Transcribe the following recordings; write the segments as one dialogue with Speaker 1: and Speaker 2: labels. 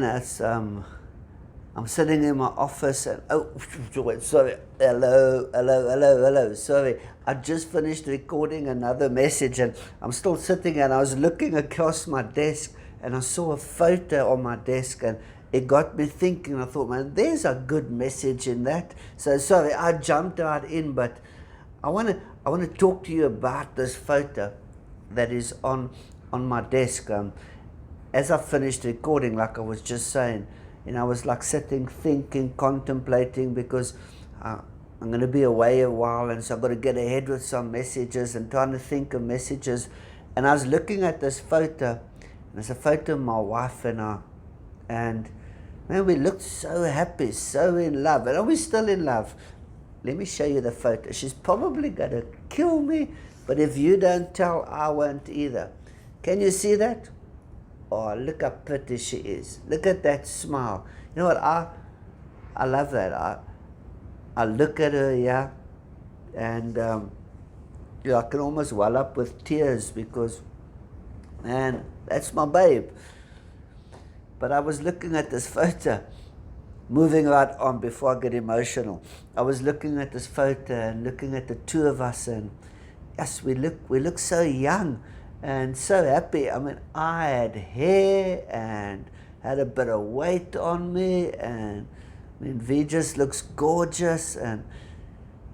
Speaker 1: man, I'm sitting in my office and, sorry, hello, sorry. I just finished recording another message and I'm still sitting and I was looking across my desk and I saw a photo on my desk and it got me thinking. I thought, man, there's a good message in that. So sorry, I jumped right in, but I want to talk to you about this photo that is on my desk. As I finished recording, like I was just saying, I was like sitting, thinking, contemplating, because I'm going to be away a while, and so I've got to get ahead with some messages and trying to think of messages. And I was looking at this photo, and it's a photo of my wife and I, and man, we looked so happy, so in love. And are we still in love? Let me show you the photo. She's probably going to kill me, but if you don't tell, I won't either. Can you see that? Oh, look how pretty she is. Look at that smile. You know what? I love that. I look at her, yeah, and I can almost well up with tears because, man, that's my babe. But I was looking at this photo, moving right on before I get emotional. I was looking at this photo and looking at the two of us, and yes, we look so young and so happy. I mean, I had hair and had a bit of weight on me, and I mean, V just looks gorgeous. And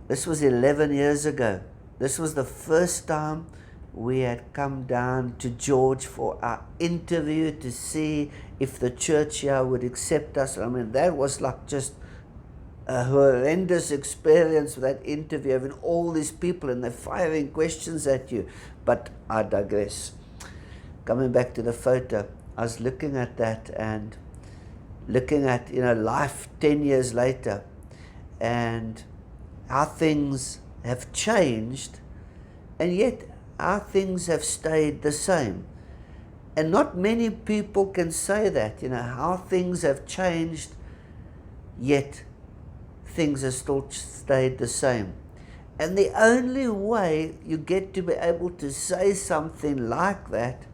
Speaker 1: this was 11 years ago. This was the first time we had come down to George for our interview to see if the church here would accept us. I mean, that was like just a horrendous experience, that interview, having all these people and they're firing questions at you. But I digress. Coming back to the photo, I was looking at that and looking at, life 10 years later and how things have changed, and yet our things have stayed the same. And not many people can say that, how things have changed, yet things have still stayed the same. And the only way you get to be able to say something like that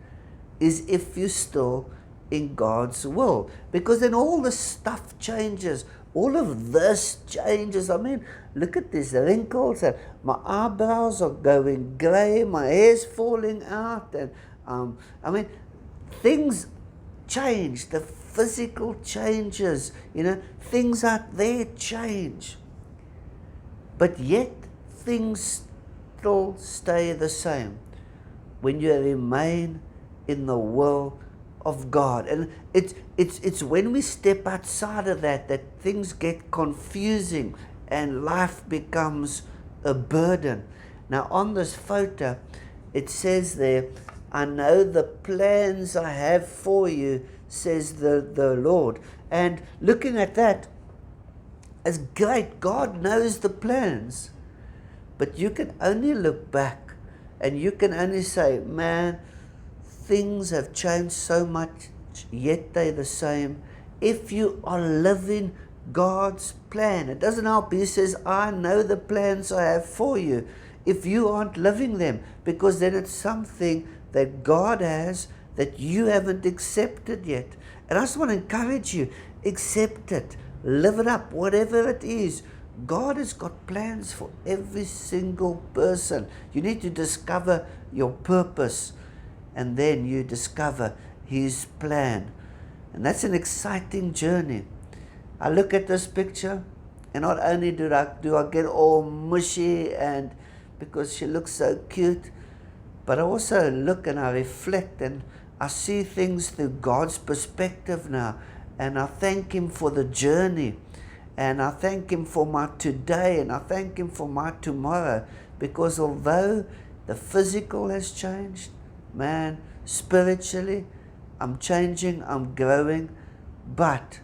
Speaker 1: is if you're still in God's will. Because then all the stuff changes. All of this changes. I mean, look at these wrinkles, and my eyebrows are going grey, my hair's falling out, and I mean, things change. The physical changes, things out there change. But yet, things still stay the same when you remain in the will of God. And it's when we step outside of that things get confusing and life becomes a burden. Now on this photo, it says there, I know the plans I have for you, says the Lord. And looking at that, it's great. God knows the plans. But you can only look back and you can only say, man, things have changed so much, yet they're the same. If you are living God's plan, it doesn't help. He says, I know the plans I have for you. If you aren't living them, because then it's something that God has that you haven't accepted yet. And I just want to encourage you, accept it, live it up, whatever it is. God has got plans for every single person. You need to discover your purpose, and then you discover His plan. And that's an exciting journey. I look at this picture, and not only do I get all mushy and because she looks so cute, but I also look and I reflect and I see things through God's perspective now. And I thank Him for the journey. And I thank Him for my today, and I thank Him for my tomorrow. Because although the physical has changed, man, spiritually, I'm changing, I'm growing, but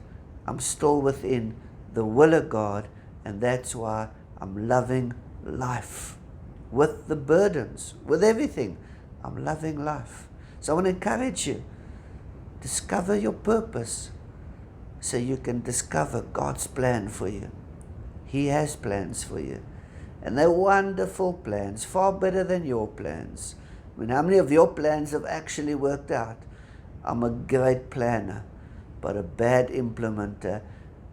Speaker 1: I'm still within the will of God. And that's why I'm loving life. With the burdens, with everything, I'm loving life. So I want to encourage you, discover your purpose, so you can discover God's plan for you. He has plans for you. And they're wonderful plans, far better than your plans. I mean, how many of your plans have actually worked out? I'm a great planner. but a bad implementer.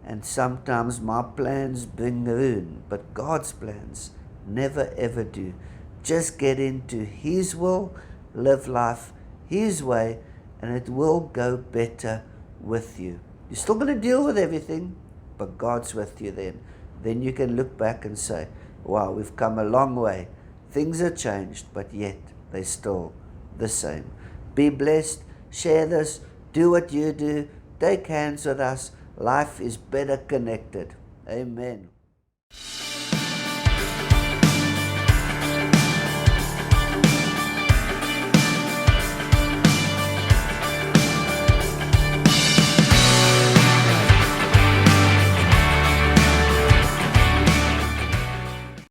Speaker 1: And sometimes my plans bring ruin, but God's plans never ever do. Just get into His will, live life His way, and it will go better with you. You're still going to deal with everything, but God's with you then. Then you can look back and say, wow, we've come a long way. Things have changed, but yet they're still the same. Be blessed. Share this. Do what you do. Take hands with us. Life is better connected. Amen.